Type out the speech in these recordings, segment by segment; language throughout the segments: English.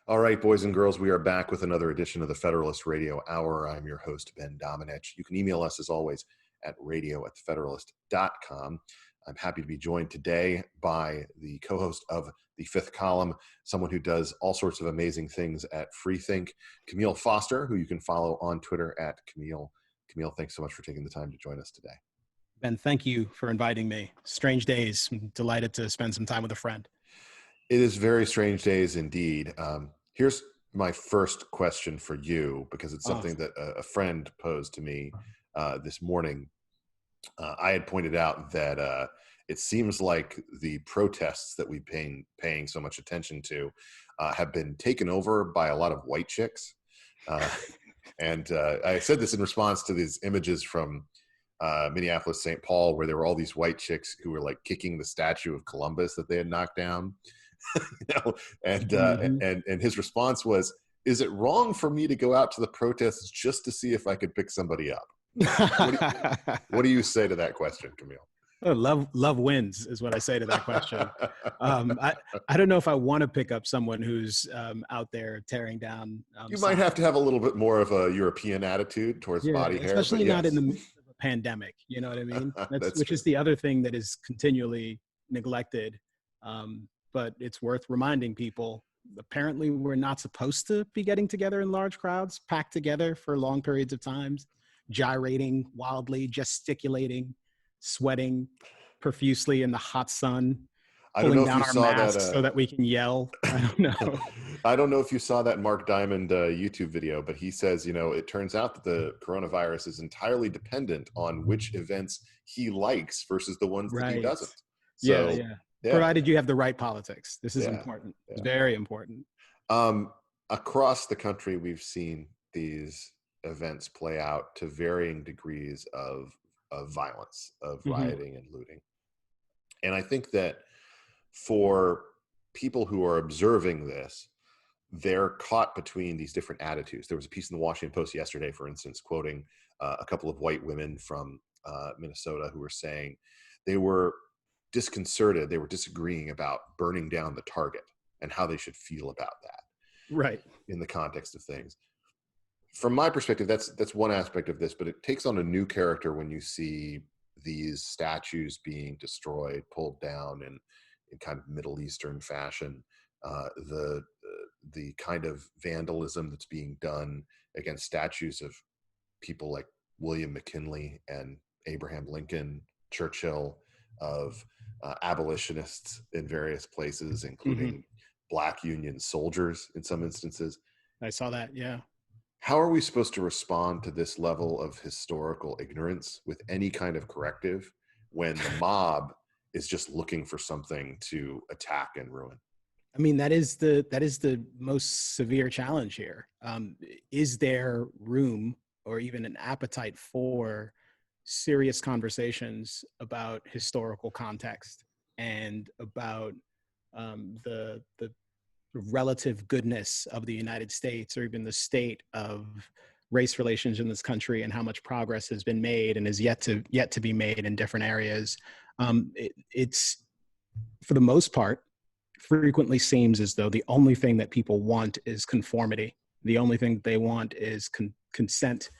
All right, boys and girls, we are back with another edition of the Federalist Radio Hour. I'm your host, Ben Domenech. You can email us, as always, at radio@federalist.com. I'm happy to be joined today by the co-host of The Fifth Column, someone who does all sorts of amazing things at Freethink, Kmele Foster, who you can follow on Twitter at Kmele. Kmele, thanks so much for taking the time to join us today. Ben, thank you for inviting me. Strange days. I'm delighted to spend some time with a friend. It is very strange days indeed. Here's my first question for you, because it's something that a friend posed to me this morning. I had pointed out that it seems like the protests that we've been paying so much attention to have been taken over by a lot of white chicks. And I said this in response to these images from Minneapolis, St. Paul, where there were all these white chicks who were like kicking the statue of Columbus that they had knocked down. And his response was, "Is it wrong for me to go out to the protests just to see if I could pick somebody up?" What do you say to that question, Kmele? Oh, love wins is what I say to that question. I don't know if I want to pick up someone who's out there tearing down. You might have to have a little bit more of a European attitude towards body hair, especially not in the midst of a pandemic. You know what I mean? Which is the other thing that is continually neglected. But it's worth reminding people, apparently we're not supposed to be getting together in large crowds, packed together for long periods of times, gyrating wildly, gesticulating, sweating profusely in the hot sun, pulling down our masks so that we can yell. I don't know. I don't know if you saw that Mark Diamond YouTube video, but he says, it turns out that the coronavirus is entirely dependent on which events he likes versus the ones that he doesn't. So, yeah. Provided you have the right politics. This is important. It's very important. Across the country, we've seen these events play out to varying degrees of violence, of rioting and looting. And I think that for people who are observing this, they're caught between these different attitudes. There was a piece in the Washington Post yesterday, for instance, quoting a couple of white women from Minnesota who were saying they were disconcerted, they were disagreeing about burning down the Target and how they should feel about that. Right. In the context of things. From my perspective, that's one aspect of this, but it takes on a new character when you see these statues being destroyed, pulled down in kind of Middle Eastern fashion. The kind of vandalism that's being done against statues of people like William McKinley and Abraham Lincoln, Churchill, of abolitionists in various places, including Black Union soldiers in some instances. I saw that, yeah. How are we supposed to respond to this level of historical ignorance with any kind of corrective when the mob is just looking for something to attack and ruin? I mean, that is the most severe challenge here. Is there room or even an appetite for serious conversations about historical context and about the relative goodness of the United States, or even the state of race relations in this country, and how much progress has been made and is yet to be made in different areas? It's, for the most part, frequently seems as though the only thing that people want is conformity. The only thing they want is consent,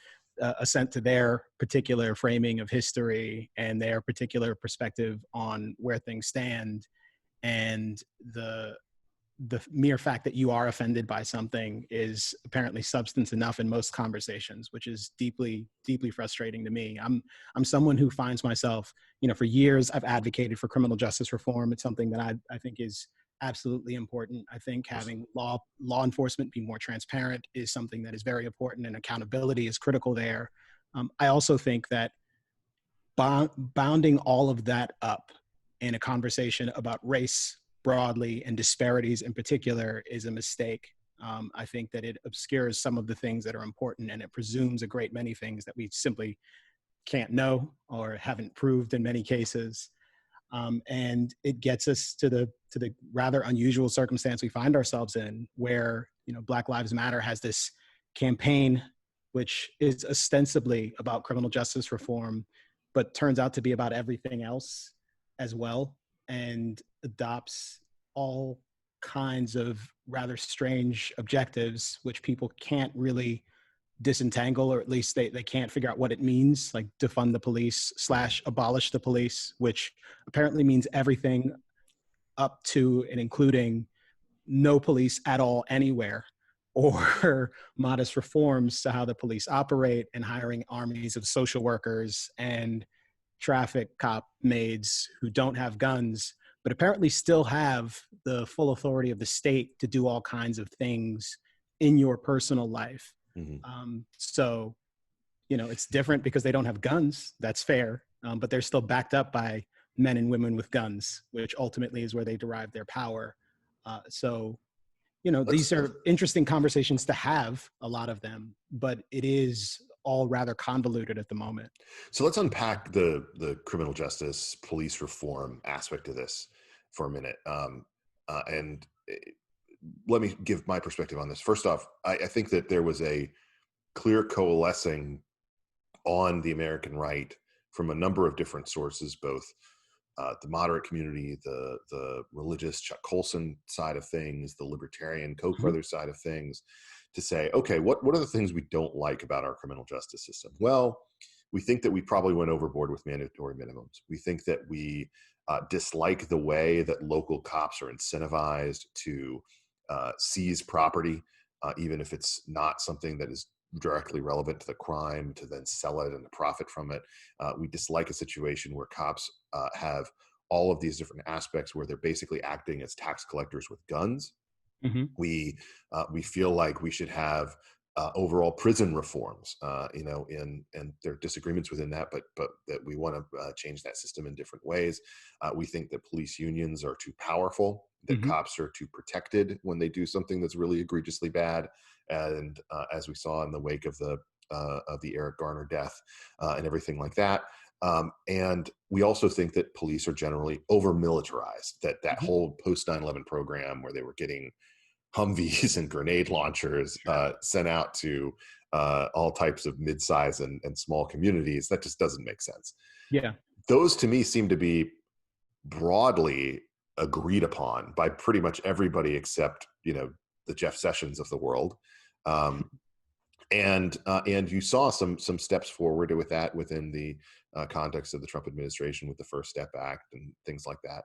assent to their particular framing of history and their particular perspective on where things stand. And the mere fact that you are offended by something is apparently substance enough in most conversations, which is deeply, deeply frustrating to me. I'm someone who finds myself, for years I've advocated for criminal justice reform. It's something that I think is absolutely important. I think having law enforcement be more transparent is something that is very important, and accountability is critical there. I also think that bounding all of that up in a conversation about race broadly and disparities in particular is a mistake. I think that it obscures some of the things that are important, and it presumes a great many things that we simply can't know or haven't proved in many cases. And it gets us to the rather unusual circumstance we find ourselves in, where Black Lives Matter has this campaign which is ostensibly about criminal justice reform, but turns out to be about everything else as well, and adopts all kinds of rather strange objectives, which people can't really disentangle, or at least they can't figure out what it means, like defund the police / abolish the police, which apparently means everything up to and including no police at all anywhere, or modest reforms to how the police operate and hiring armies of social workers and traffic cop maids who don't have guns, but apparently still have the full authority of the state to do all kinds of things in your personal life. So, it's different because they don't have guns. That's fair. But they're still backed up by men and women with guns, which ultimately is where they derive their power. So, these are interesting conversations to have, a lot of them, but it is all rather convoluted at the moment. So let's unpack the criminal justice police reform aspect of this for a minute. And let me give my perspective on this. First off, I think that there was a clear coalescing on the American right from a number of different sources, both the moderate community, the religious Chuck Colson side of things, the libertarian Koch brothers side of things, to say, okay, what are the things we don't like about our criminal justice system? Well, we think that we probably went overboard with mandatory minimums. We think that we dislike the way that local cops are incentivized to seize property, even if it's not something that is directly relevant to the crime, to then sell it and profit from it. We dislike a situation where cops have all of these different aspects where they're basically acting as tax collectors with guns. We feel like we should have overall prison reforms, and there are disagreements within that, but that we want to change that system in different ways. We think that police unions are too powerful, that cops are too protected when they do something that's really egregiously bad. And as we saw in the wake of the Eric Garner death and everything like that. And we also think that police are generally over-militarized, that whole post 9/11 program where they were getting Humvees and grenade launchers sent out to all types of mid-size and small communities, that just doesn't make sense. Yeah. Those to me seem to be broadly agreed upon by pretty much everybody except, the Jeff Sessions of the world. And you saw some steps forward with that within the context of the Trump administration with the First Step Act and things like that.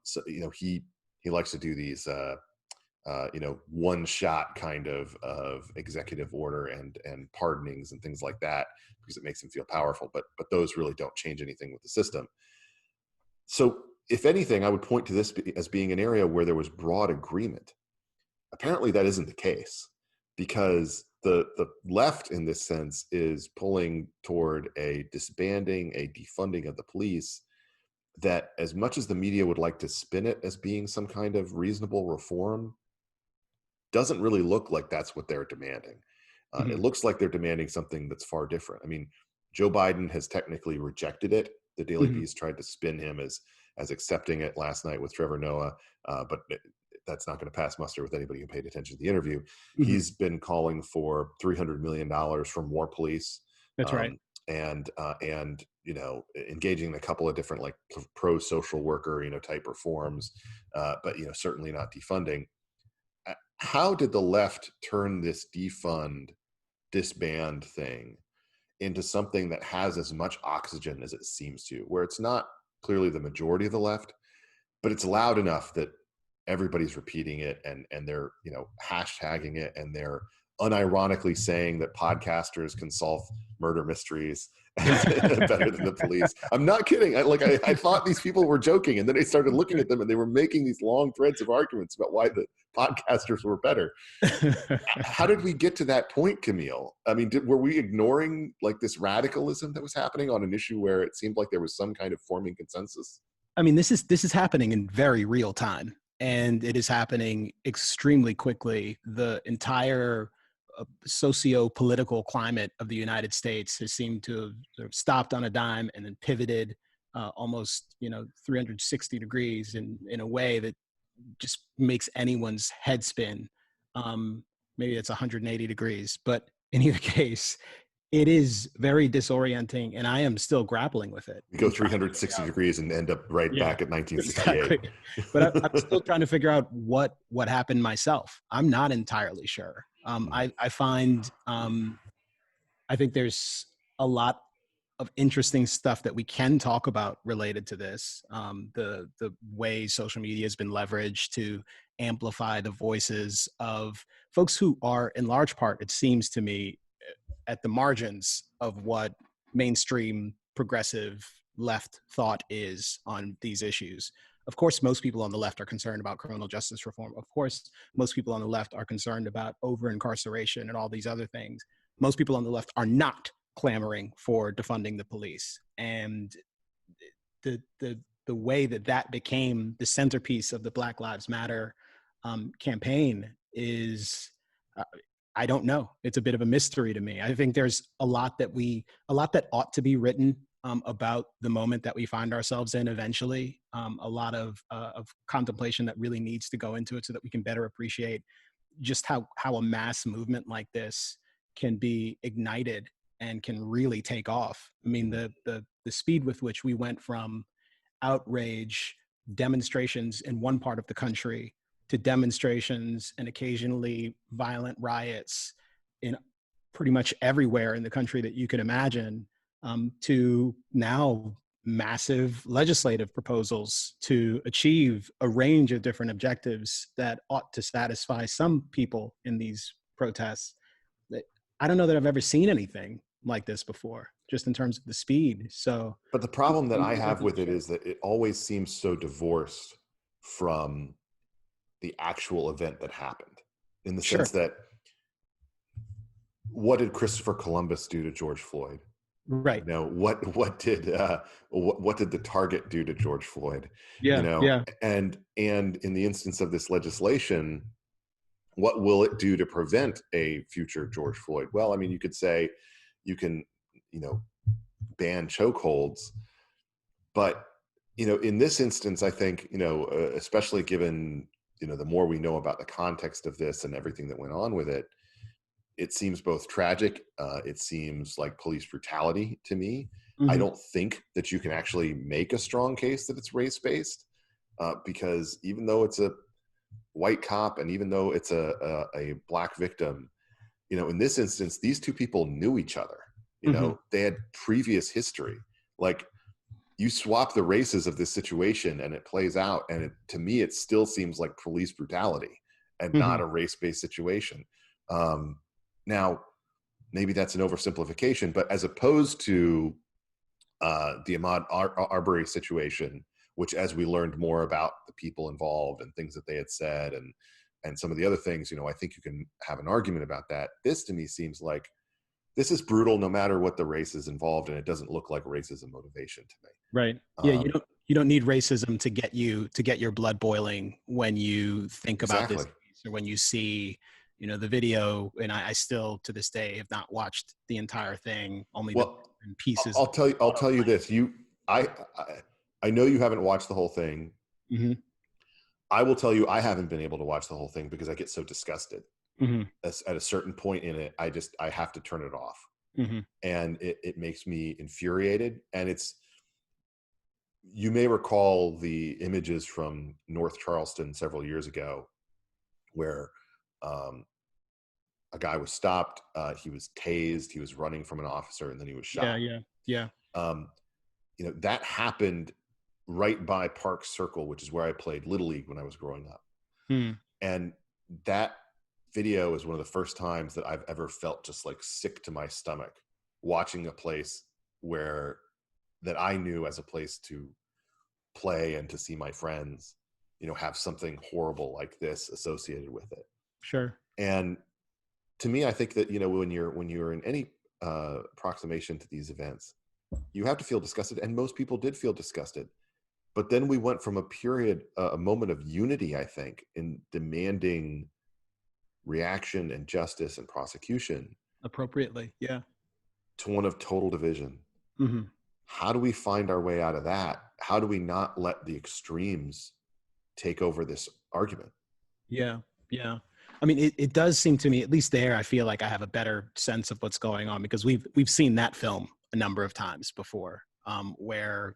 So he likes to do these one shot kind of executive order and pardonings and things like that because it makes him feel powerful. But those really don't change anything with the system. So if anything, I would point to this as being an area where there was broad agreement. Apparently that isn't the case, because the left in this sense is pulling toward a disbanding, a defunding of the police, that as much as the media would like to spin it as being some kind of reasonable reform, doesn't really look like that's what they're demanding. It looks like they're demanding something that's far different. I mean, Joe Biden has technically rejected it. The Daily Beast tried to spin him as accepting it last night with Trevor Noah, but that's not going to pass muster with anybody who paid attention to the interview. He's been calling for $300 million for more police. That's right. And engaging in a couple of different like pro social worker, type reforms, but certainly not defunding. How did the left turn this defund, disband thing into something that has as much oxygen as it seems to, where it's not clearly the majority of the left, but it's loud enough that everybody's repeating it and they're hashtagging it, and they're unironically saying that podcasters can solve murder mysteries better than the police. I'm not kidding. I thought these people were joking, and then I started looking at them and they were making these long threads of arguments about why the podcasters were better. How did we get to that point, Kmele? I mean, were we ignoring like this radicalism that was happening on an issue where it seemed like there was some kind of forming consensus? I mean, this is happening in very real time, and it is happening extremely quickly. The entire socio-political climate of the United States has seemed to have sort of stopped on a dime and then pivoted almost 360 degrees in a way that just makes anyone's head spin. Maybe it's 180 degrees, but in either case, it is very disorienting, and I am still grappling with it. You go 360 degrees and end up right back at 1968. Exactly. But I'm still trying to figure out what happened myself. I'm not entirely sure. I find I think there's a lot of interesting stuff that we can talk about related to this. The way social media has been leveraged to amplify the voices of folks who are, in large part, it seems to me, at the margins of what mainstream progressive left thought is on these issues. Of course, most people on the left are concerned about criminal justice reform. Of course, most people on the left are concerned about over incarceration and all these other things. Most people on the left are not clamoring for defunding the police. And the way that became the centerpiece of the Black Lives Matter campaign is, I don't know. It's a bit of a mystery to me. I think there's a lot that ought to be written about the moment that we find ourselves in eventually. A lot of contemplation that really needs to go into it so that we can better appreciate just how a mass movement like this can be ignited and can really take off. I mean, the speed with which we went from outrage demonstrations in one part of the country to demonstrations and occasionally violent riots in pretty much everywhere in the country that you can imagine, to now massive legislative proposals to achieve a range of different objectives that ought to satisfy some people in these protests. I don't know that I've ever seen anything like this before, just in terms of the speed. So, but the problem that I have with it is that it always seems so divorced from the actual event that happened, in the sense that, what did Christopher Columbus do to George Floyd? Right. You know, what did the target do to George Floyd? Yeah. You know, yeah. and in the instance of this legislation, what will it do to prevent a future George Floyd? Well, I mean, you could say you can, ban chokeholds, but, in this instance, I think, especially given, the more we know about the context of this and everything that went on with it, it seems both tragic. It seems like police brutality to me. Mm-hmm. I don't think that you can actually make a strong case that it's race-based, because even though it's a white cop and even though it's a black victim, in this instance, these two people knew each other. They had previous history. Like, you swap the races of this situation and it plays out, and to me, it still seems like police brutality and not a race-based situation. Now, maybe that's an oversimplification, but as opposed to the Ahmaud Arbery situation, which, as we learned more about the people involved and things that they had said and some of the other things, I think you can have an argument about that. This, to me, seems like this is brutal no matter what the race is involved, and it doesn't look like racism motivation to me. Right. Yeah, you don't need racism to get your blood boiling when you think about this, or when you see, the video. And I still, to this day, have not watched the entire thing, only the pieces. I'll tell you this. I know you haven't watched the whole thing. Mm-hmm. I will tell you, I haven't been able to watch the whole thing because I get so disgusted. Mm-hmm. At a certain point in it, I have to turn it off. Mm-hmm. And it makes me infuriated. And you may recall the images from North Charleston several years ago where a guy was stopped, he was tased, he was running from an officer, and then he was shot. Yeah. That happened right by Park Circle, which is where I played Little League when I was growing up. And that video is one of the first times that I've ever felt just like sick to my stomach, watching a place that I knew as a place to play and to see my friends, have something horrible like this associated with it. Sure. And to me, I think that, when you're in any approximation to these events, you have to feel disgusted. And most people did feel disgusted. But then we went from a moment of unity, I think, in demanding reaction and justice and prosecution appropriately, to one of total division. Mm-hmm. How do we find our way out of that? How do we not let the extremes take over this argument? Yeah. I mean, it does seem to me, at least there, I feel like I have a better sense of what's going on, because we've seen that film a number of times before, where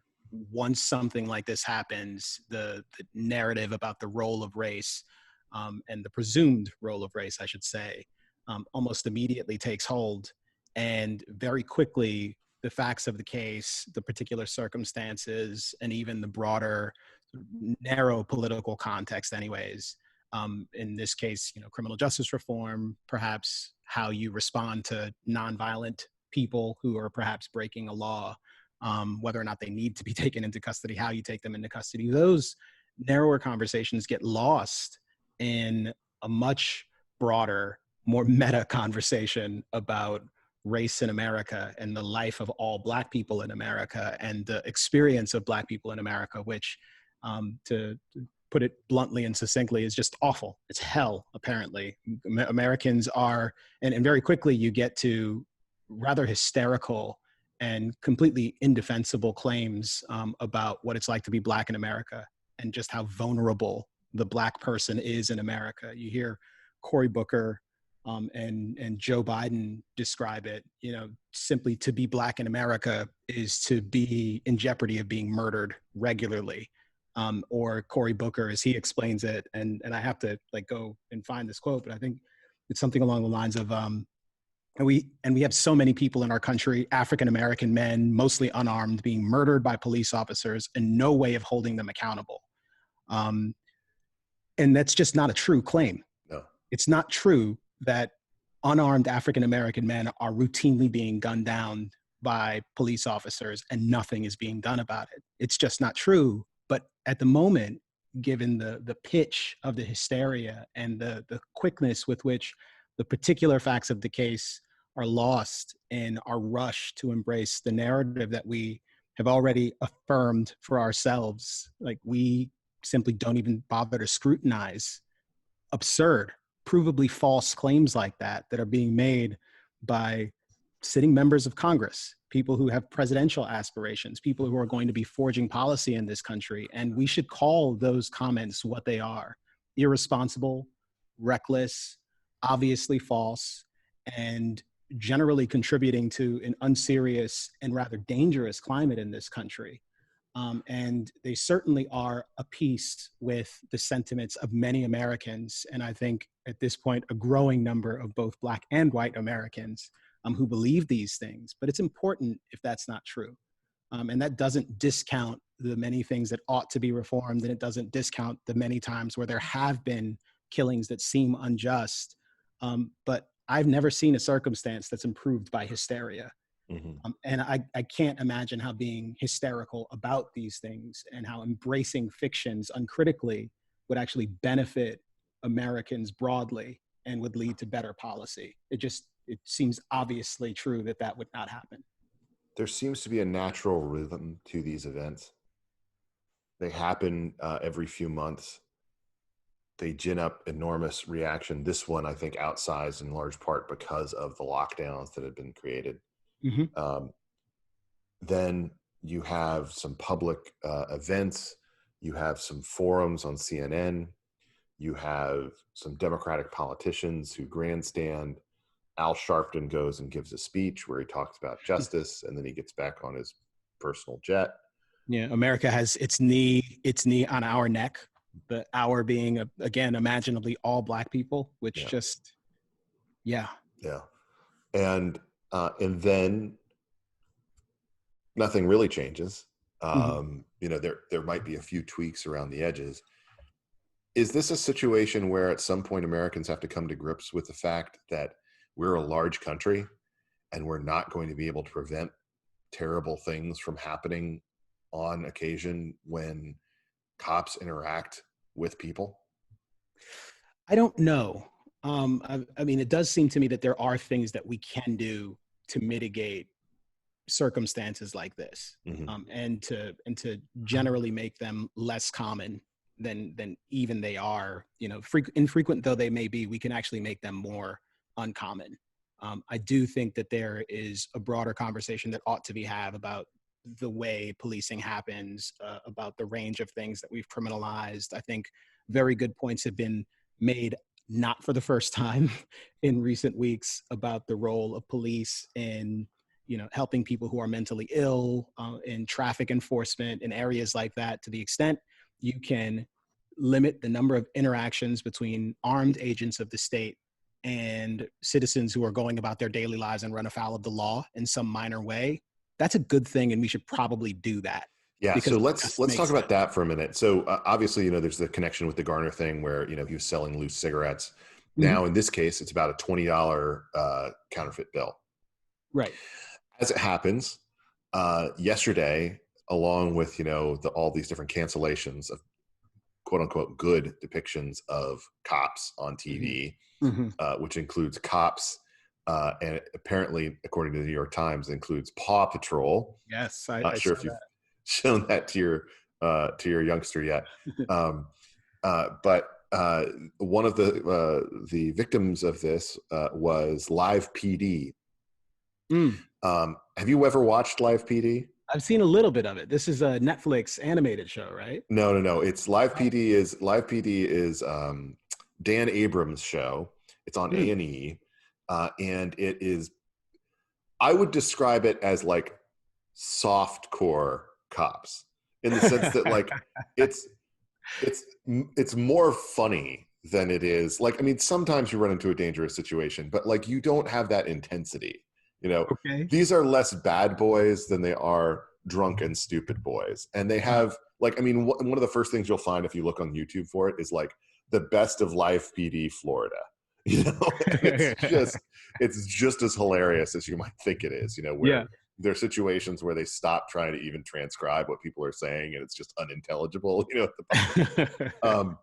once something like this happens, the narrative about the role of race, and the presumed role of race, I should say, almost immediately takes hold. And very quickly, the facts of the case, the particular circumstances, and even the broader, narrow political context anyways, in this case, criminal justice reform, perhaps how you respond to nonviolent people who are perhaps breaking a law, whether or not they need to be taken into custody, how you take them into custody. Those narrower conversations get lost in a much broader, more meta conversation about race in America and the life of all Black people in America and the experience of Black people in America, which, to put it bluntly and succinctly, is just awful. It's hell, apparently. Americans are, and very quickly you get to rather hysterical and completely indefensible claims about what it's like to be Black in America and just how vulnerable the Black person is in America. You hear Cory Booker and Joe Biden describe it, simply to be Black in America is to be in jeopardy of being murdered regularly. Or Cory Booker, as he explains it, and I have to go and find this quote, but I think it's something along the lines of, and we have so many people in our country, African American men, mostly unarmed, being murdered by police officers and no way of holding them accountable. And that's just not a true claim. No. It's not true that unarmed African American men are routinely being gunned down by police officers and nothing is being done about it. It's just not true. But at the moment, given the pitch of the hysteria and the quickness with which the particular facts of the case are lost in our rush to embrace the narrative that we have already affirmed for ourselves, we simply don't even bother to scrutinize absurd, provably false claims like that are being made by sitting members of Congress, people who have presidential aspirations, people who are going to be forging policy in this country. And we should call those comments what they are: irresponsible, reckless, obviously false, and generally contributing to an unserious and rather dangerous climate in this country. And they certainly are a piece with the sentiments of many Americans. And I think at this point, a growing number of both Black and white Americans who believe these things. But it's important if that's not true. And that doesn't discount the many things that ought to be reformed, and it doesn't discount the many times where there have been killings that seem unjust. But I've never seen a circumstance that's improved by hysteria. Mm-hmm. And I can't imagine how being hysterical about these things and how embracing fictions uncritically would actually benefit Americans broadly and would lead to better policy. It seems obviously true that would not happen. There seems to be a natural rhythm to these events. They happen every few months. They gin up enormous reaction. This one, I think, outsized in large part because of the lockdowns that had been created. Mm-hmm. Then you have some public events. You have some forums on CNN. You have some Democratic politicians who grandstand. Al Sharpton goes and gives a speech where he talks about justice, and then he gets back on his personal jet. Yeah, America has its knee on our neck. The our being, again, imaginably all Black people, which yeah. And then nothing really changes. There might be a few tweaks around the edges. Is this a situation where at some point Americans have to come to grips with the fact that we're a large country and we're not going to be able to prevent terrible things from happening on occasion when cops interact with people? I don't know. I mean, it does seem to me that there are things that we can do to mitigate circumstances like this, Mm-hmm. and to generally make them less common than even they are. Infrequent though they may be, we can actually make them more uncommon. I do think that there is a broader conversation that ought to be had about the way policing happens, about the range of things that we've criminalized. I think very good points have been made not for the first time in recent weeks, about the role of police in, helping people who are mentally ill, in traffic enforcement, in areas like that. To the extent you can limit the number of interactions between armed agents of the state and citizens who are going about their daily lives and run afoul of the law in some minor way, that's a good thing, and we should probably do that. Yeah, Because so it let's just talk makes about sense. that for a minute. So obviously, there's the connection with the Garner thing where he was selling loose cigarettes. Mhm. Now, in this case, it's about a $20 counterfeit bill. Right. As it happens, yesterday, along with all these different cancellations of quote unquote good depictions of cops on TV, Mm-hmm. which includes cops, and apparently, according to the New York Times, includes Paw Patrol. Yes, Not I sure saw if you've shown that to your youngster yet, that. but one of the victims of this was Live PD. Mm. Have you ever watched Live PD? I've seen a little bit of it. This is a Netflix animated show, right? No. It's Live PD is Dan Abrams' show. It's on Mm. A&E, and it is. I would describe it as like soft core cops, in the sense that like it's more funny than it is like, I mean, sometimes you run into a dangerous situation, but like you don't have that intensity. Okay. These are less bad boys than they are drunk and stupid boys, and they have like, I mean, one of the first things you'll find if you look on YouTube for it is like the best of Live PD Florida. And it's just as hilarious as you might think it is. Where Yeah. there are situations where they stop trying to even transcribe what people are saying, and it's just unintelligible. At the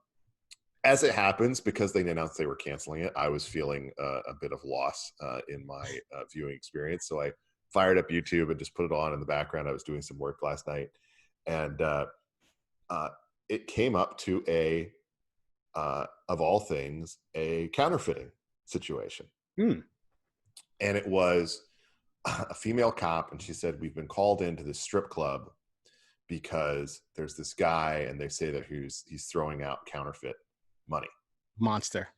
as it happens, because they announced they were canceling it, I was feeling a bit of loss in my viewing experience. So I fired up YouTube and just put it on in the background. I was doing some work last night, and it came up to of all things, a counterfeiting situation. Mm. And it was a female cop, and she said, "We've been called into this strip club because there's this guy, and they say that he's throwing out counterfeit money." Monster.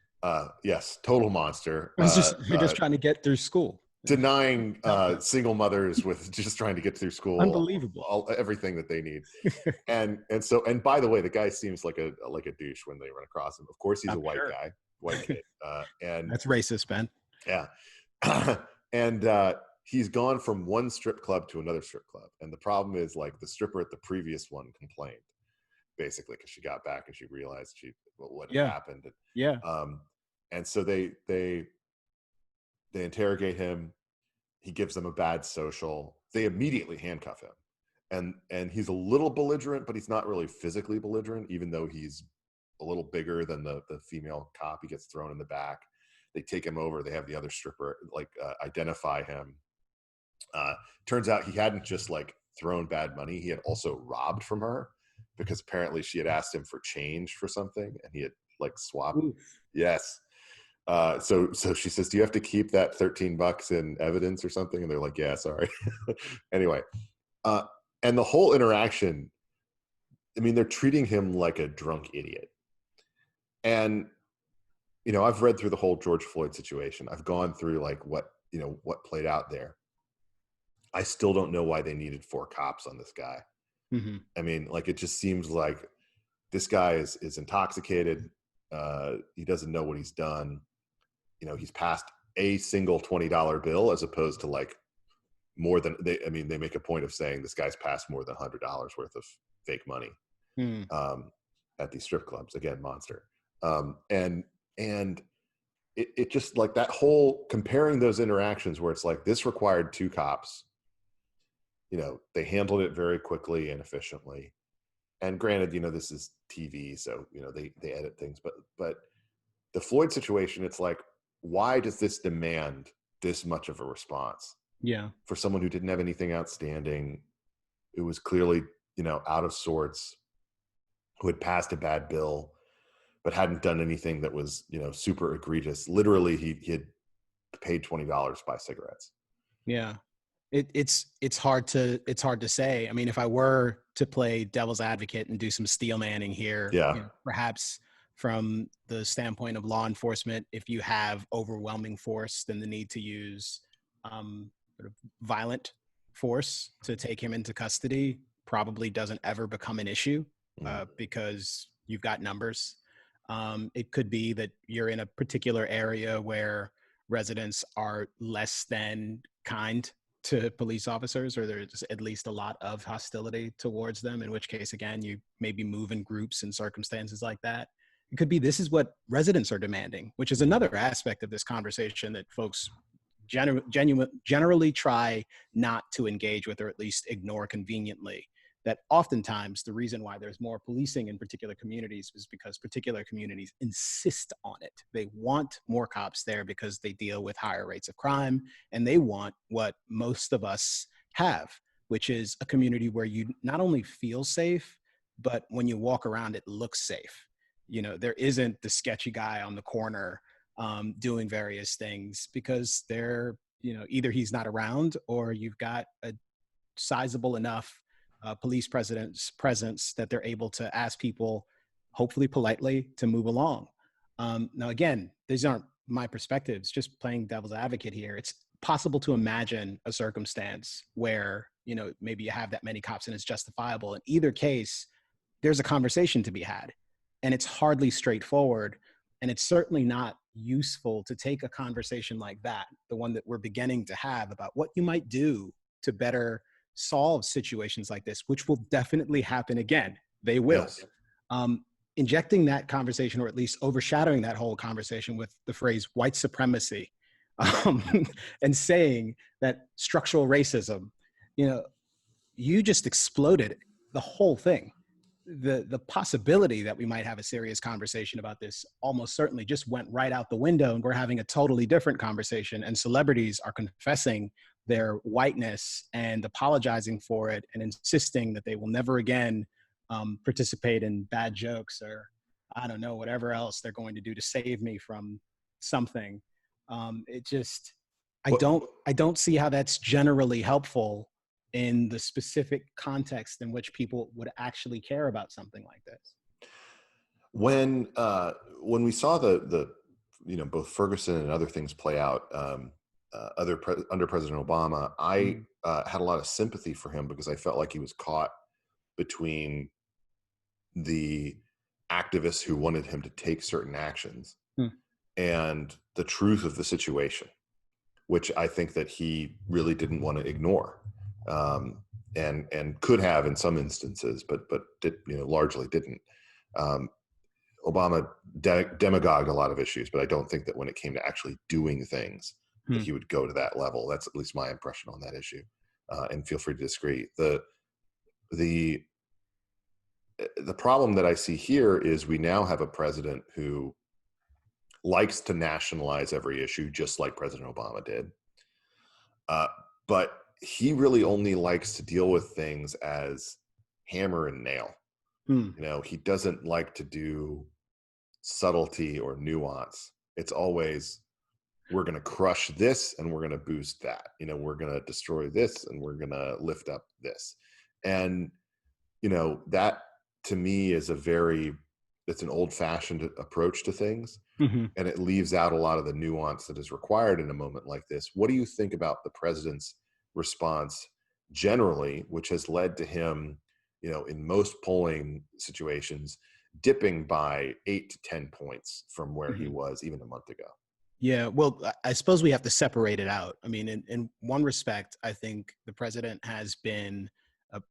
Yes, total monster. They're just trying to get through school. Denying single mothers with just trying to get through school Unbelievable. everything that they need. And by the way, the guy seems like a douche when they run across him. Of course, he's I'm a white sure. guy, white kid, and That's racist, Ben. yeah, and he's gone from one strip club to another strip club. And the problem is, like, the stripper at the previous one complained, basically, because she got back and she realized what had happened. Yeah. And so they interrogate him. He gives them a bad social. They immediately handcuff him, and he's a little belligerent, but he's not really physically belligerent, even though he's a little bigger than the female cop. He gets thrown in the back. They take him over. They have the other stripper identify him. Turns out he hadn't just like thrown bad money. He had also robbed from her, because apparently she had asked him for change for something, and he had like swapped. Ooh. Yes. So she says, "Do you have to keep that $13 in evidence or something?" And they're like, "Yeah, sorry." Anyway, and the whole interaction, I mean, they're treating him like a drunk idiot. And I've read through the whole George Floyd situation. I've gone through like what played out there. I still don't know why they needed 4 cops on this guy. Mm-hmm. I mean, like, it just seems like this guy is intoxicated. He doesn't know what he's done. He's passed a single $20 bill, as opposed to like more than they make a point of saying this guy's passed more than $100 worth of fake money at these strip clubs. Again, monster. And it just, like, that whole comparing those interactions where it's like, this required 2 cops. They handled it very quickly and efficiently. And granted, this is TV, so they edit things, but the Floyd situation, it's like, why does this demand this much of a response? Yeah. For someone who didn't have anything outstanding, who was clearly, out of sorts, who had passed a bad bill, but hadn't done anything that was, super egregious. Literally, he had paid $20 to buy cigarettes. Yeah. It's hard to say. I mean, if I were to play devil's advocate and do some steel manning here, Yeah. perhaps from the standpoint of law enforcement. If you have overwhelming force, then the need to use sort of violent force to take him into custody probably doesn't ever become an issue because you've got numbers. It could be that you're in a particular area where residents are less than kind to police officers, or there's at least a lot of hostility towards them, in which case, again, you maybe move in groups in circumstances like that. It could be this is what residents are demanding, which is another aspect of this conversation that folks generally try not to engage with, or at least ignore conveniently. That oftentimes the reason why there's more policing in particular communities is because particular communities insist on it. They want more cops there because they deal with higher rates of crime, and they want what most of us have, which is a community where you not only feel safe, but when you walk around, it looks safe. You know, there isn't the sketchy guy on the corner doing various things because they're, you know, either he's not around or you've got a sizable enough police presence that they're able to ask people, hopefully politely, to move along. Now, again, these aren't my perspectives, just playing devil's advocate here. It's possible to imagine a circumstance where, you know, maybe you have that many cops and it's justifiable. In either case, there's a conversation to be had, and it's hardly straightforward. And it's certainly not useful to take a conversation like that, the one that we're beginning to have, about what you might do to better solve situations like this, which will definitely happen again. They will. Yes. Injecting that conversation, or at least overshadowing that whole conversation with the phrase white supremacy, and saying that structural racism, you know, you just exploded the whole thing. The possibility that we might have a serious conversation about this almost certainly just went right out the window, and we're having a totally different conversation, and celebrities are confessing their whiteness and apologizing for it and insisting that they will never again participate in bad jokes, or I don't know, whatever else they're going to do to save me from something. It just, I don't see how that's generally helpful in the specific context in which people would actually care about something like this. When we saw the you know, both Ferguson and other things play out under President Obama, I had a lot of sympathy for him because I felt like he was caught between the activists who wanted him to take certain actions and the truth of the situation, which I think that he really didn't want to ignore, and could have in some instances, but did, you know, largely didn't. Obama demagogued a lot of issues, but I don't think that when it came to actually doing things that he would go to that level. That's at least my impression on that issue. And feel free to disagree. The problem that I see here is we now have a president who likes to nationalize every issue, just like President Obama did. But he really only likes to deal with things as hammer and nail. You know, he doesn't like to do subtlety or nuance. It's always, we're going to crush this and we're going to boost that. You know, we're going to destroy this and we're going to lift up this. And, you know, that to me is it's an old-fashioned approach to things. And it leaves out a lot of the nuance that is required in a moment like this. What do you think about the president's response generally, which has led to him, you know, in most polling situations, dipping by 8 to 10 points from where he was even a month ago? Yeah, well, I suppose we have to separate it out. I mean, in one respect, I think the president has been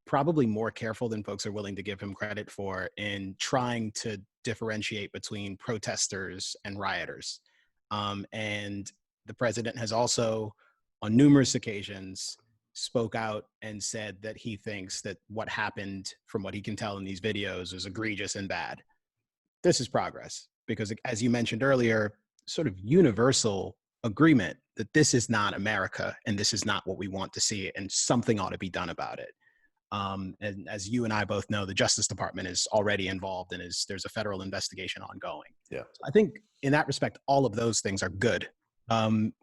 probably more careful than folks are willing to give him credit for in trying to differentiate between protesters and rioters. And the president has also, on numerous occasions, spoke out and said that he thinks that what happened, from what he can tell in these videos, is egregious and bad. This is progress, because as you mentioned earlier, sort of universal agreement that this is not America and this is not what we want to see, and something ought to be done about it. And as you and I both know, the Justice Department is already involved, and there's a federal investigation ongoing. Yeah, so I think in that respect, all of those things are good.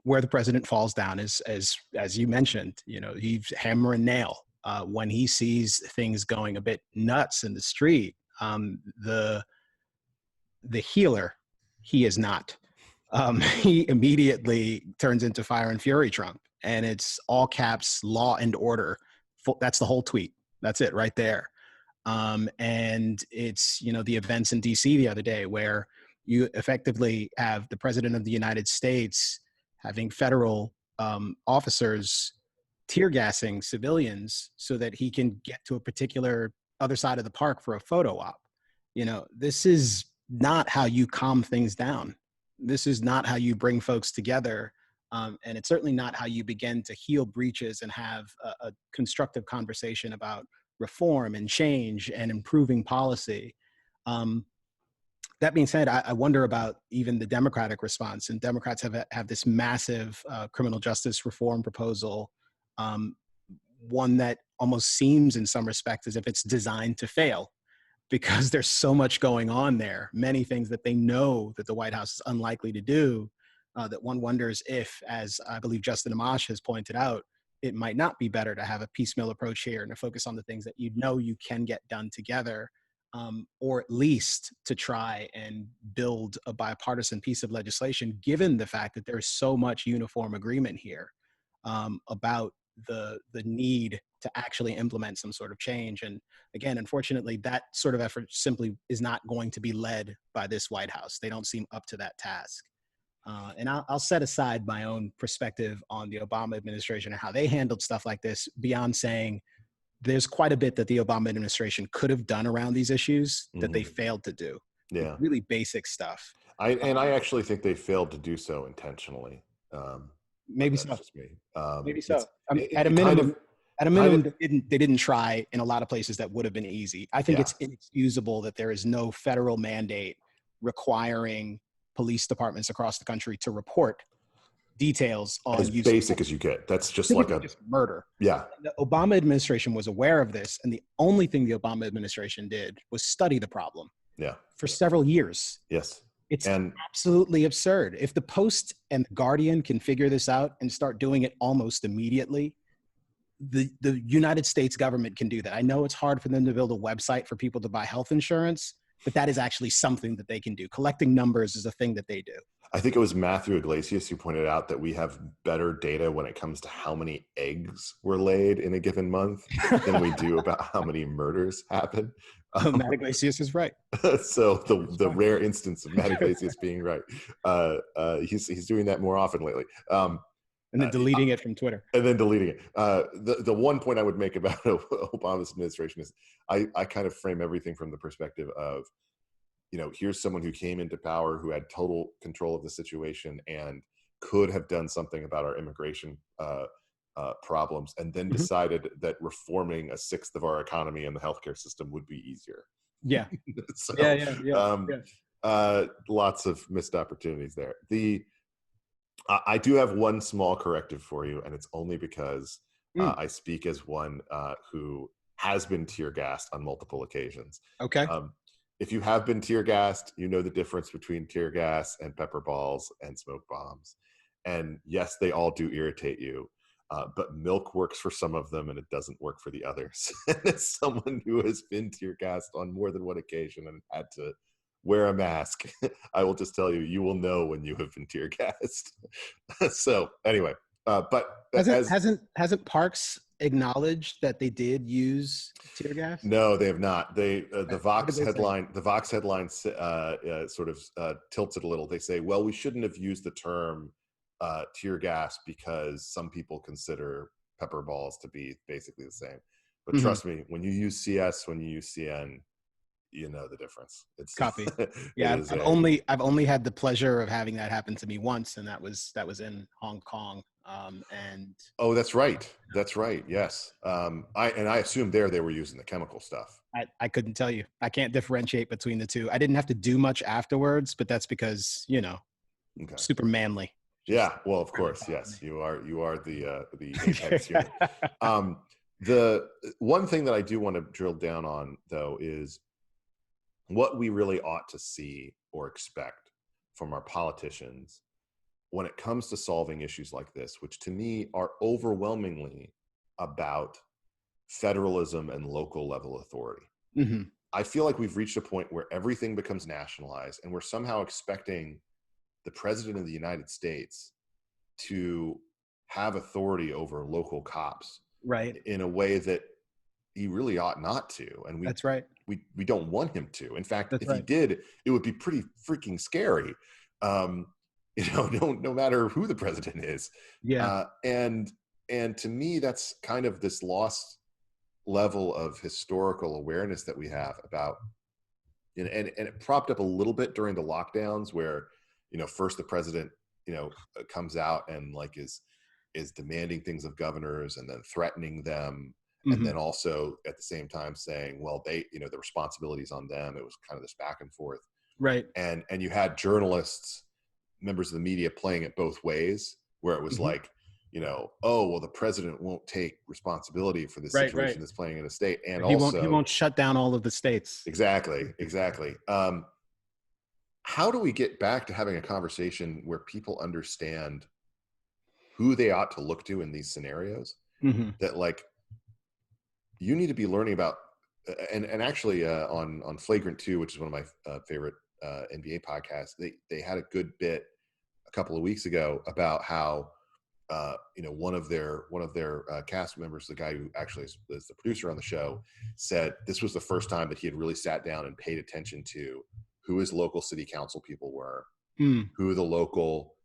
Where the president falls down is, as you mentioned, you know, he's hammer and nail when he sees things going a bit nuts in the street. The the healer, he is not. He immediately turns into Fire and Fury Trump, and it's all caps, law and order. That's the whole tweet. That's it right there. And it's, the events in DC the other day where you effectively have the president of the United States having federal officers tear gassing civilians so that he can get to a particular other side of the park for a photo op. This is not how you calm things down. This is not how you bring folks together. And it's certainly not how you begin to heal breaches and have a constructive conversation about reform and change and improving policy. That being said, I wonder about even the Democratic response. And Democrats have this massive criminal justice reform proposal, one that almost seems in some respects as if it's designed to fail, because there's so much going on there, many things that they know that the White House is unlikely to do, that one wonders if, as I believe Justin Amash has pointed out, it might not be better to have a piecemeal approach here and to focus on the things that you can get done together, or at least to try and build a bipartisan piece of legislation, given the fact that there's so much uniform agreement here about the need to actually implement some sort of change. And again, unfortunately, that sort of effort simply is not going to be led by this White House. They don't seem up to that task. And I'll set aside my own perspective on the Obama administration and how they handled stuff like this, beyond saying there's quite a bit that the Obama administration could have done around these issues that they failed to do. Yeah. Really basic stuff. I actually think they failed to do so intentionally. Maybe so. Just me. Maybe so. At a minimum, they didn't try in a lot of places that would have been easy. I think it's inexcusable that there is no federal mandate requiring police departments across the country to report details on as basic as you get. That's just like just murder. Yeah. The Obama administration was aware of this, and the only thing the Obama administration did was study the problem. Yeah. For several years. Yes. It's absolutely absurd. If the Post and the Guardian can figure this out and start doing it almost immediately, the United States government can do that. I know it's hard for them to build a website for people to buy health insurance, but that is actually something that they can do. Collecting numbers is a thing that they do. I think it was Matthew Iglesias who pointed out that we have better data when it comes to how many eggs were laid in a given month than we do about how many murders happen. Matt Iglesias is right. So the rare instance of Matt Iglesias being right, he's doing that more often lately. And then deleting it from Twitter. And then deleting it. The one point I would make about Obama's administration is I kind of frame everything from the perspective of, here's someone who came into power who had total control of the situation and could have done something about our immigration problems, and then decided that reforming a sixth of our economy and the healthcare system would be easier. Yeah. Lots of missed opportunities there. I do have one small corrective for you, and it's only because I speak as one who has been tear gassed on multiple occasions. Okay. If you have been tear gassed, you know the difference between tear gas and pepper balls and smoke bombs. And yes, they all do irritate you, but milk works for some of them and it doesn't work for the others. And as someone who has been tear gassed on more than one occasion and had to wear a mask, I will just tell you, you will know when you have been tear gassed. So anyway, but hasn't Parks acknowledged that they did use tear gas? No, they have not. The Vox headline sort of tilts it a little. They say, well, we shouldn't have used the term tear gas because some people consider pepper balls to be basically the same. But trust me, when you use CS, when you use CN, you know the difference. It's copy. Yeah, I've only had the pleasure of having that happen to me once, and that was in Hong Kong. Oh, that's right. That's right. Yes. I assume they were using the chemical stuff. I couldn't tell you. I can't differentiate between the two. I didn't have to do much afterwards, but that's because super manly. Yeah. Well, of course. Yes. You are the apex unit. The one thing that I do want to drill down on, though, is what we really ought to see or expect from our politicians when it comes to solving issues like this, which to me are overwhelmingly about federalism and local level authority. I feel like we've reached a point where everything becomes nationalized, and we're somehow expecting the president of the United States to have authority over local cops Right. in a way that he really ought not to. And That's right. we don't want him to. In fact, That's if he right. did, it would be pretty freaking scary. Um, no matter who the president is. Yeah. And to me, that's kind of this lost level of historical awareness that we have about, and it propped up a little bit during the lockdowns where, first the president, comes out and like is demanding things of governors and then threatening them. And Hmm. then also at the same time saying, well, they, the responsibility's on them. It was kind of this back and forth. Right. And you had journalists, members of the media playing it both ways, where it was Hmm. like, oh, well, the president won't take responsibility for this Right. Right. situation that's playing in a state. And He won't. He also, won't shut down all of the states. exactly. How do we get back to having a conversation where people understand who they ought to look to in these scenarios? Hmm. That like, you need to be learning about, and actually on Flagrant 2, which is one of my favorite NBA podcasts, they had a good bit a couple of weeks ago about how one of their cast members, the guy who actually is the producer on the show, said this was the first time that he had really sat down and paid attention to who his local city council people were, who the local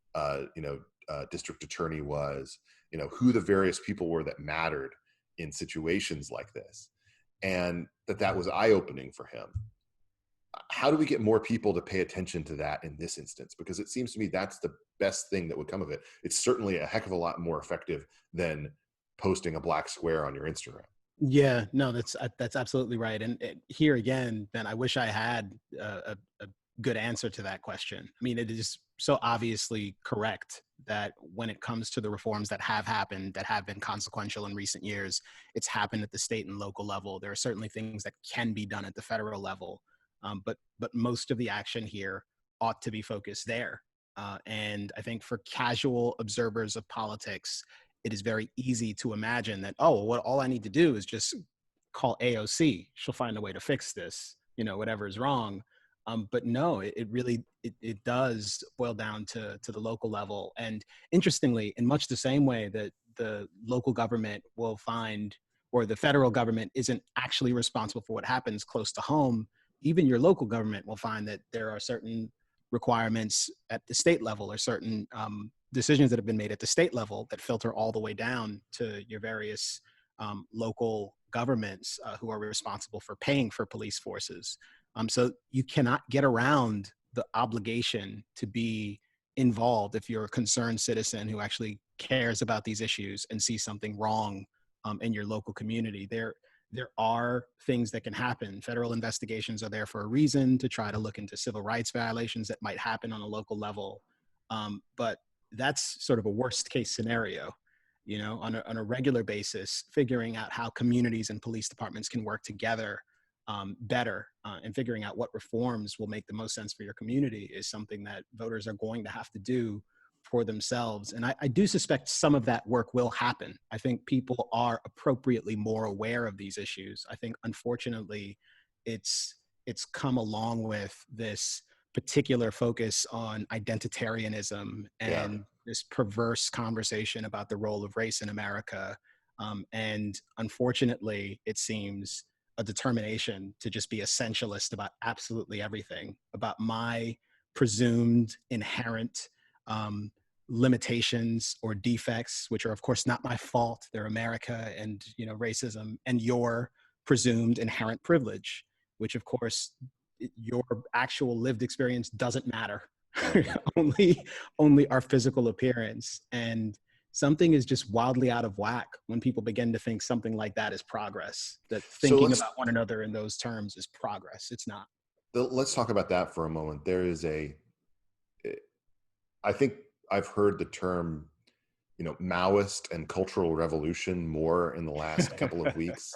district attorney was, who the various people were that mattered in situations like this, and that was eye-opening for him. How do we get more people to pay attention to that in this instance? Because it seems to me that's the best thing that would come of it. It's certainly a heck of a lot more effective than posting a black square on your Instagram. Yeah, no, that's absolutely right. And here again, Ben, I wish I had a good answer to that question. I mean, it is so obviously correct that when it comes to the reforms that have happened, that have been consequential in recent years, it's happened at the state and local level. There are certainly things that can be done at the federal level, but most of the action here ought to be focused there. And I think for casual observers of politics, it is very easy to imagine that, oh, well, all I need to do is just call AOC. She'll find a way to fix this, whatever is wrong. But no, it really does boil down to the local level. And interestingly, in much the same way that the local government will find, or the federal government isn't actually responsible for what happens close to home, even your local government will find that there are certain requirements at the state level, or certain decisions that have been made at the state level that filter all the way down to your various local governments who are responsible for paying for police forces. So you cannot get around the obligation to be involved if you're a concerned citizen who actually cares about these issues and sees something wrong in your local community. There are things that can happen. Federal investigations are there for a reason, to try to look into civil rights violations that might happen on a local level. But that's sort of a worst case scenario, on a regular basis, figuring out how communities and police departments can work together better, and figuring out what reforms will make the most sense for your community is something that voters are going to have to do for themselves. And I do suspect some of that work will happen. I think people are appropriately more aware of these issues. I think, unfortunately, it's come along with this particular focus on identitarianism and Yeah. this perverse conversation about the role of race in America. And unfortunately, it seems a determination to just be essentialist about absolutely everything, about my presumed inherent limitations or defects, which are of course not my fault. They're America and racism, and your presumed inherent privilege, which of course your actual lived experience doesn't matter. only our physical appearance. And something is just wildly out of whack when people begin to think something like that is progress, that So thinking about one another in those terms is progress. It's not. let's talk about that for a moment. There is I think I've heard the term, Maoist and cultural revolution more in the last couple of weeks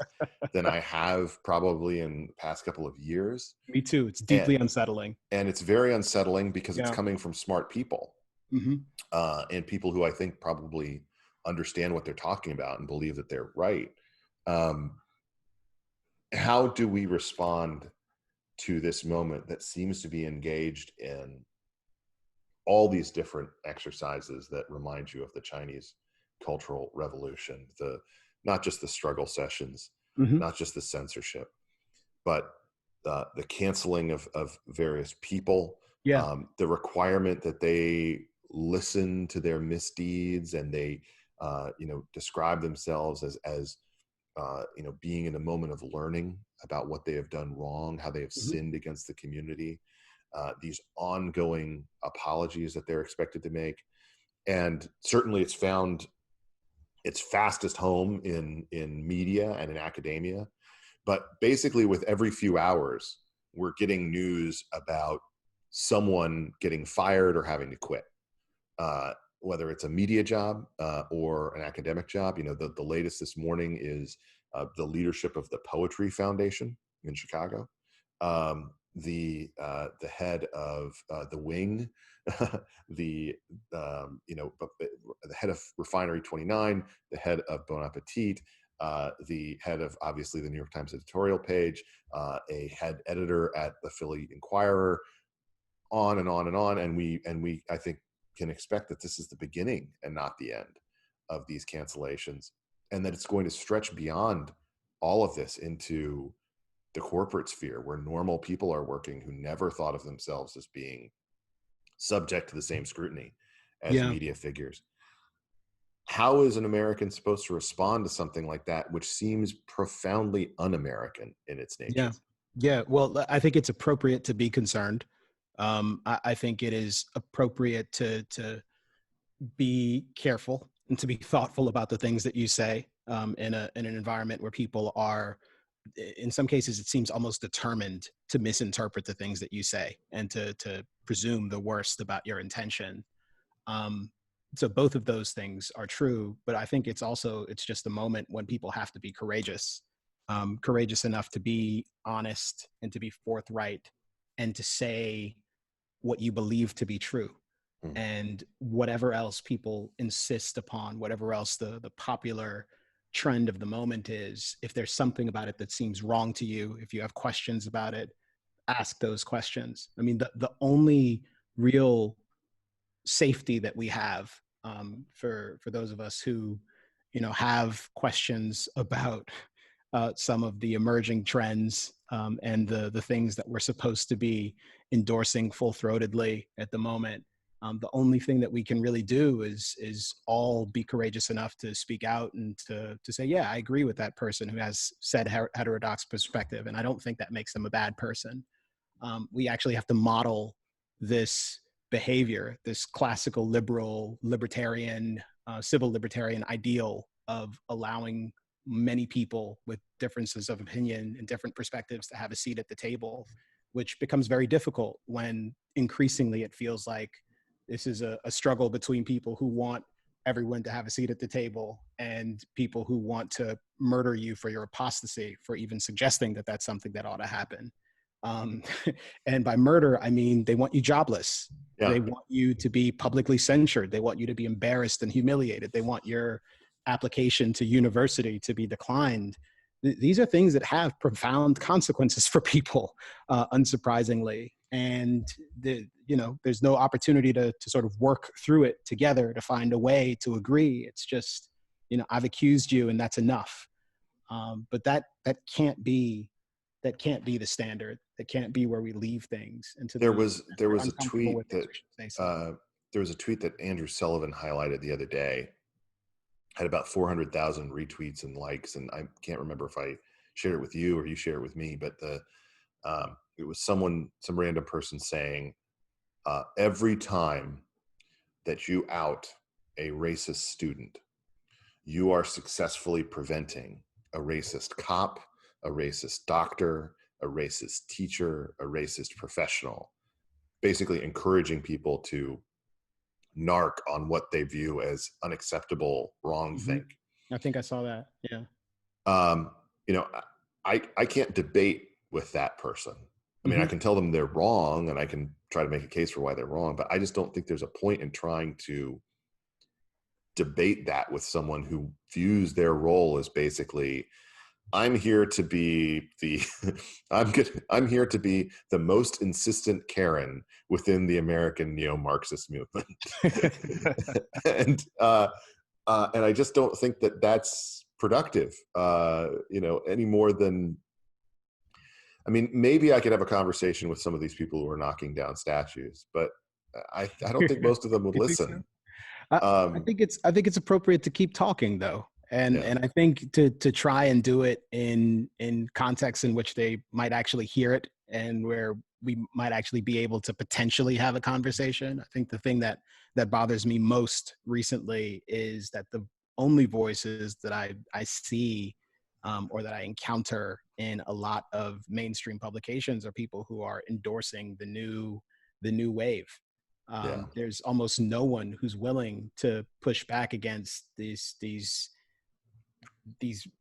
than I have probably in the past couple of years. Me too. It's And, deeply unsettling. and it's very unsettling because it's Yeah. coming from smart people, Mm-hmm. and people who I think probably understand what they're talking about and believe that they're right. How do we respond to this moment that seems to be engaged in all these different exercises that remind you of the Chinese Cultural Revolution, not just the struggle sessions, Mm-hmm. not just the censorship, but the canceling of various people, Yeah. the requirement that they listen to their misdeeds and they describe themselves as being in a moment of learning about what they have done wrong, how they have Mm-hmm. sinned against the community, these ongoing apologies that they're expected to make. And certainly it's found its fastest home in media and in academia. But basically with every few hours, we're getting news about someone getting fired or having to quit. Whether it's a media job or an academic job. The latest this morning is the leadership of the Poetry Foundation in Chicago. The head of the Wing, the the head of Refinery 29, the head of Bon Appetit, the head of obviously the New York Times editorial page, a head editor at the Philly Inquirer, on and on and on, and we I think can expect that this is the beginning and not the end of these cancellations, and that it's going to stretch beyond all of this into the corporate sphere where normal people are working who never thought of themselves as being subject to the same scrutiny as Yeah. media figures. How is an American supposed to respond to something like that, which seems profoundly un-American in its nature? Yeah. Yeah. Well, I think it's appropriate to be concerned. I think it is appropriate to be careful and to be thoughtful about the things that you say in an environment where people are, in some cases, it seems almost determined to misinterpret the things that you say and to presume the worst about your intention. Um, so both of those things are true, but I think it's just a moment when people have to be courageous, courageous enough to be honest and to be forthright and to say what you believe to be true. Mm. And whatever else people insist upon, whatever else the popular trend of the moment is, if there's something about it that seems wrong to you, if you have questions about it, ask those questions. I mean, the only real safety that we have for those of us who, have questions about some of the emerging trends and the things that we're supposed to be endorsing full-throatedly at the moment. The only thing that we can really do is all be courageous enough to speak out and to say, yeah, I agree with that person who has said heterodox perspective, and I don't think that makes them a bad person. We actually have to model this behavior, this classical liberal, libertarian, civil libertarian ideal of allowing many people with differences of opinion and different perspectives to have a seat at the table, which becomes very difficult when increasingly it feels like this is a struggle between people who want everyone to have a seat at the table and people who want to murder you for your apostasy, for even suggesting that that's something that ought to happen. Um, and by murder, I mean, they want you jobless. Yeah. They want you to be publicly censured. They want you to be embarrassed and humiliated. They want your application to university to be declined. These are things that have profound consequences for people, unsurprisingly. And there's no opportunity to sort of work through it together to find a way to agree. It's just, I've accused you and that's enough. But that can't be the standard. That can't be where we leave things. And there was a tweet that Andrew Sullivan highlighted the other day, had about 400,000 retweets and likes, and I can't remember if I shared it with you or you shared it with me, but it was some random person saying, every time that you out a racist student, you are successfully preventing a racist cop, a racist doctor, a racist teacher, a racist professional, basically encouraging people to narc on what they view as unacceptable wrongthink. I think I saw that. Yeah. I can't debate with that person. I mean, I can tell them they're wrong and I can try to make a case for why they're wrong, but I just don't think there's a point in trying to debate that with someone who views their role as basically I'm here to be the I'm here to be the most insistent Karen within the American neo-Marxist movement, and and I just don't think that that's productive, any more than. I mean, maybe I could have a conversation with some of these people who are knocking down statues, but I don't think most of them would You think so? listen. I Um, I think it's appropriate to keep talking though, yeah, and I think to try and do it in contexts in which they might actually hear it and where we might actually be able to potentially have a conversation. I think the thing that bothers me most recently is that the only voices that I see or that I encounter in a lot of mainstream publications are people who are endorsing the new wave. yeah, There's almost no one who's willing to push back against these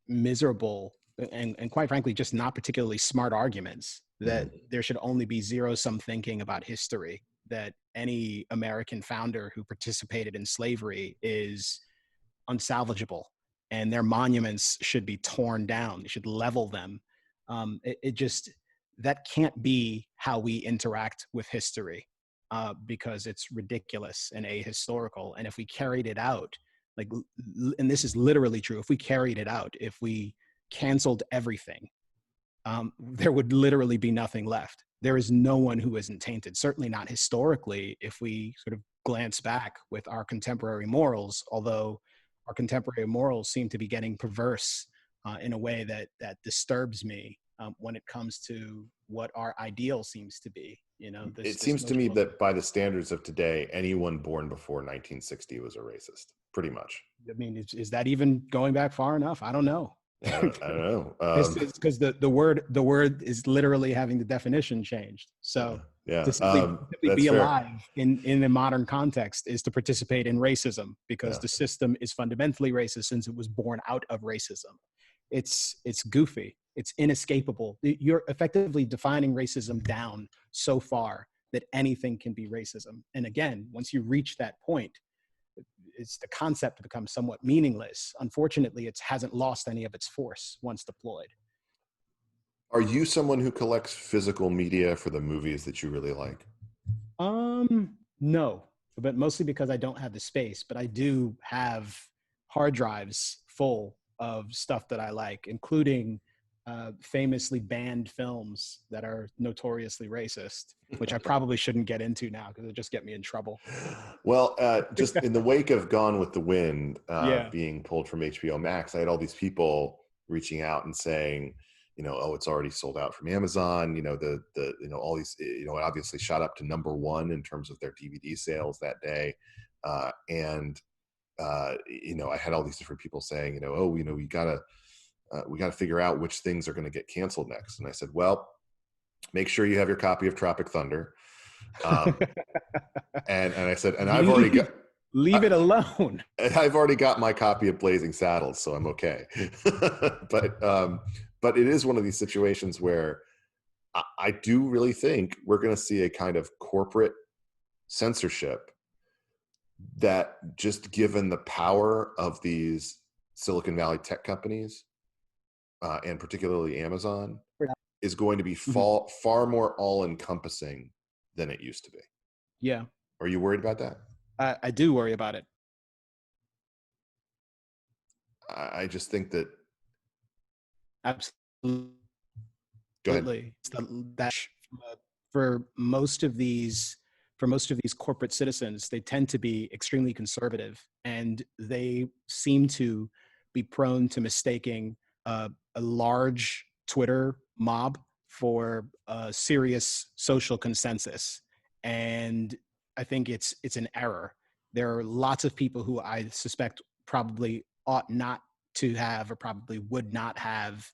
miserable and quite frankly just not particularly smart arguments that mhm, there should only be zero sum thinking about history, that any American founder who participated in slavery is unsalvageable and their monuments should be torn down. They should level them. It just, that can't be how we interact with history because it's ridiculous and ahistorical. And if we carried it out, like, and this is literally true, if we carried it out, if we canceled everything, there would literally be nothing left. There is no one who isn't tainted, certainly not historically, if we sort of glance back with our contemporary morals, although our contemporary morals seem to be getting perverse in a way that disturbs me when it comes to what our ideal seems to be. You know, it this seems to me notion of, that by the standards of today, anyone born before 1960 was a racist, pretty much. I mean, is that even going back far enough? I don't know. I don't know. Because the word is literally having the definition changed. Yeah, So yeah, to simply that's be fair. alive in a modern context is to participate in racism, because Yeah. the system is fundamentally racist since it was born out of racism. It's goofy. It's inescapable. You're effectively defining racism down so far that anything can be racism. And again, once you reach that point, it's the concept becomes somewhat meaningless. Unfortunately, it hasn't lost any of its force once deployed. Are you someone who collects physical media for the movies that you really like? No, but mostly because I don't have the space, but I do have hard drives full of stuff that I like, including famously banned films that are notoriously racist, which I probably shouldn't get into now because it'll just get me in trouble. Well, just in the wake of Gone with the Wind Yeah. being pulled from HBO Max, I had all these people reaching out and saying, oh, it's already sold out from Amazon. All these, it obviously shot up to #1 in terms of their DVD sales that day, and I had all these different people saying, oh, we gotta figure out which things are going to get canceled next. And I said, well, make sure you have your copy of Tropic Thunder. Um, and I said, and leave, leave it alone. I've already got my copy of Blazing Saddles, so I'm okay. But it is one of these situations where I do really think we're going to see a kind of corporate censorship that, just given the power of these Silicon Valley tech companies, and particularly Amazon, is going to be Mhm. far more all-encompassing than it used to be. Yeah, Are you worried about that? I do worry about it. I just think that. Absolutely. Go ahead. It's that for most of these corporate citizens, they tend to be extremely conservative, and they seem to be prone to mistaking a large Twitter mob for a serious social consensus. And I think it's an error. There are lots of people who I suspect probably ought not to have, or probably would not have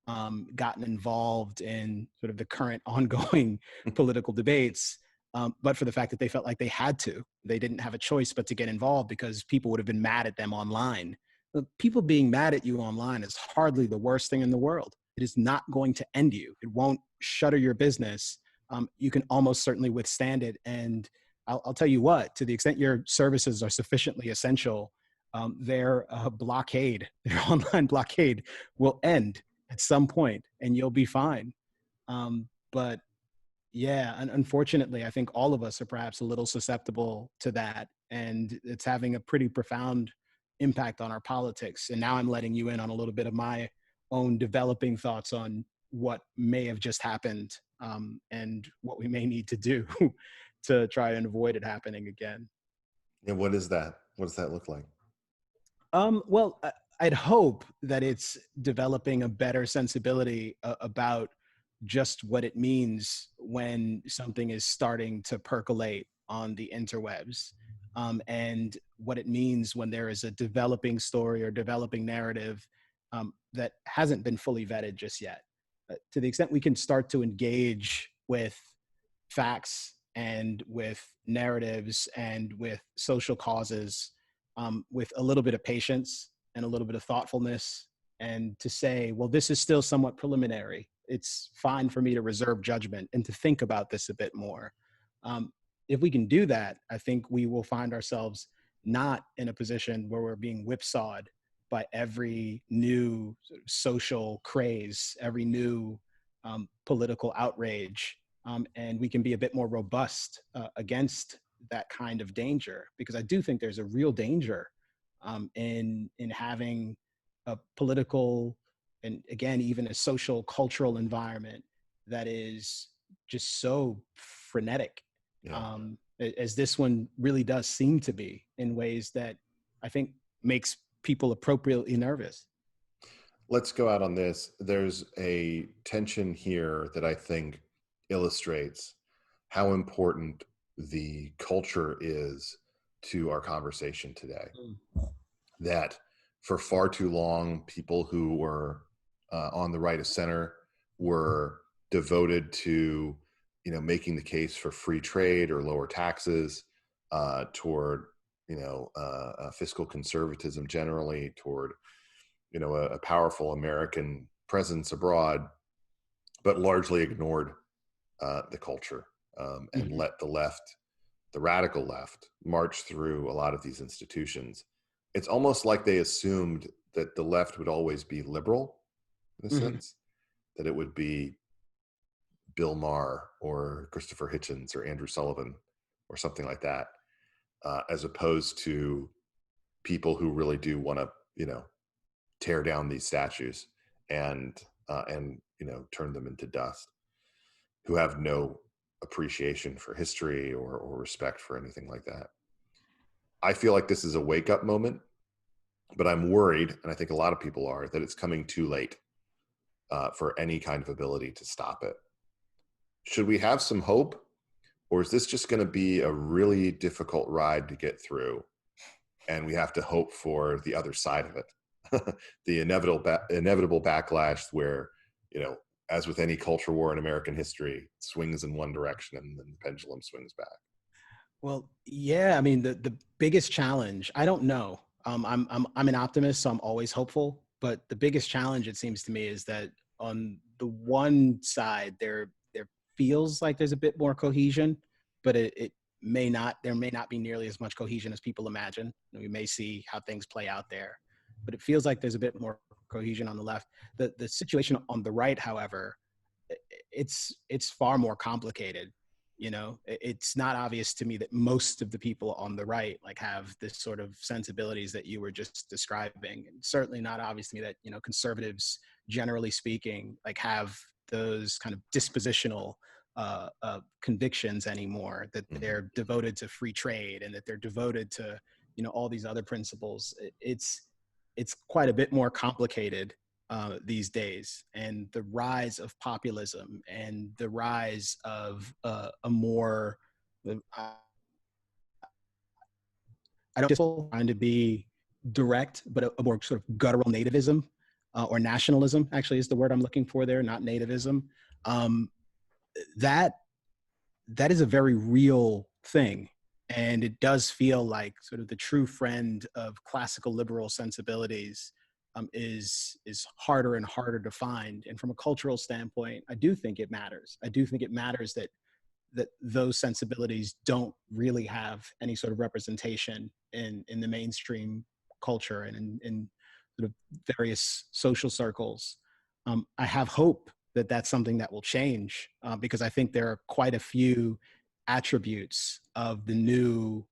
gotten involved in sort of the current ongoing political debates, but for the fact that they felt like they had to. They didn't have a choice but to get involved because people would have been mad at them online. People being mad at you online is hardly the worst thing in the world. It is not going to end you. It won't shutter your business. You can almost certainly withstand it. And I'll tell you what, to the extent your services are sufficiently essential, their blockade, their online blockade will end at some point, and you'll be fine. But yeah, unfortunately, I think all of us are perhaps a little susceptible to that, and it's having a pretty profound impact on our politics. And now I'm letting you in on a little bit of my own developing thoughts on what may have just happened, and what we may need to do to try and avoid it happening again. And what is that? What does that look like? Well, I'd hope that it's developing a better sensibility about just what it means when something is starting to percolate on the interwebs, and what it means when there is a developing story or developing narrative, that hasn't been fully vetted just yet. To the extent we can start to engage with facts and with narratives and with social causes, with a little bit of patience and a little bit of thoughtfulness, and to say, well, this is still somewhat preliminary. It's fine for me to reserve judgment and to think about this a bit more. Um, if we can do that, I think we will find ourselves not in a position where we're being whipsawed by every new sort of social craze, every new political outrage, and we can be a bit more robust against that kind of danger, because I do think there's a real danger in having a political, and again even a social cultural environment that is just so frenetic, Yeah. as this one really does seem to be, in ways that I think makes people appropriately nervous. Let's go out on this. There's a tension here that I think illustrates how important the culture is to our conversation today. That for far too long, people who were on the right of center were devoted to, making the case for free trade or lower taxes, toward, fiscal conservatism generally, toward, a powerful American presence abroad, but largely ignored the culture, and Mhm. let the left, the radical left, march through a lot of these institutions. It's almost like they assumed that the left would always be liberal, in a Mhm. sense, that it would be Bill Maher or Christopher Hitchens or Andrew Sullivan or something like that, as opposed to people who really do want to, tear down these statues and turn them into dust, who have no appreciation for history or respect for anything like that. I feel like this is a wake up moment, but I'm worried, and I think a lot of people are, that it's coming too late for any kind of ability to stop it. Should we have some hope, or is this just going to be a really difficult ride to get through, and we have to hope for the other side of it, the inevitable backlash where, as with any culture war in American history, it swings in one direction and then the pendulum swings back. Well, yeah, I mean, the biggest challenge, I don't know. I'm an optimist, so I'm always hopeful. But the biggest challenge, it seems to me, is that on the one side, there feels like there's a bit more cohesion, but it may not. There may not be nearly as much cohesion as people imagine. We may see how things play out there, but it feels like there's a bit more cohesion on the left. The situation on the right, however, it's far more complicated. It's not obvious to me that most of the people on the right like have this sort of sensibilities that you were just describing, and certainly not obvious to me that conservatives, generally speaking, like have those kind of dispositional convictions anymore, that Mhm. they're devoted to free trade and that they're devoted to all these other principles. It's quite a bit more complicated these days, and the rise of populism and the rise of a more I don't just trying to be direct, but a more sort of guttural nativism, or nationalism actually is the word I'm looking for there, not nativism. Um, that that is a very real thing, and it does feel like sort of the true friend of classical liberal sensibilities is harder and harder to find. And from a cultural standpoint, I do think it matters. I do think it matters that those sensibilities don't really have any sort of representation in the mainstream culture and in sort of various social circles. I have hope that that's something that will change, because I think there are quite a few attributes of the new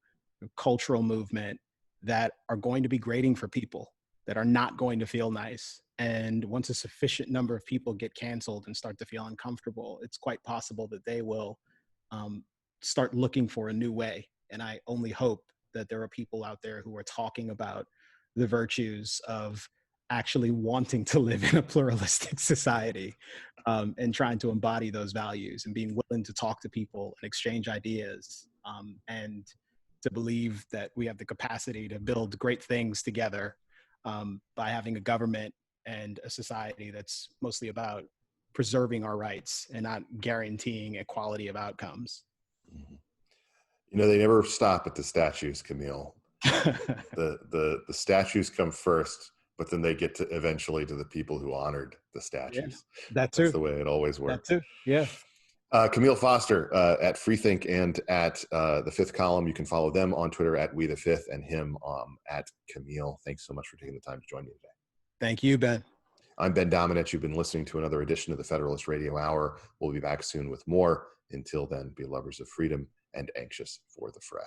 cultural movement that are going to be grating for people, that are not going to feel nice. And once a sufficient number of people get canceled and start to feel uncomfortable, it's quite possible that they will start looking for a new way. And I only hope that there are people out there who are talking about the virtues of actually wanting to live in a pluralistic society, and trying to embody those values and being willing to talk to people and exchange ideas, and to believe that we have the capacity to build great things together, by having a government and a society that's mostly about preserving our rights and not guaranteeing equality of outcomes. Mhm. You know, they never stop at the statues, Camille. The statues come first, but then they get to eventually to the people who honored the Yeah, statues. that That's too. the way it always That works. too. Yeah. Kmele Foster at Freethink and at the Fifth Column. You can follow them on Twitter at We the Fifth and him at Kmele. Thanks so much for taking the time to join me today. Thank you, Ben. I'm Ben Domenech. You've been listening to another edition of the Federalist Radio Hour. We'll be back soon with more. Until then, be lovers of freedom and anxious for the fray.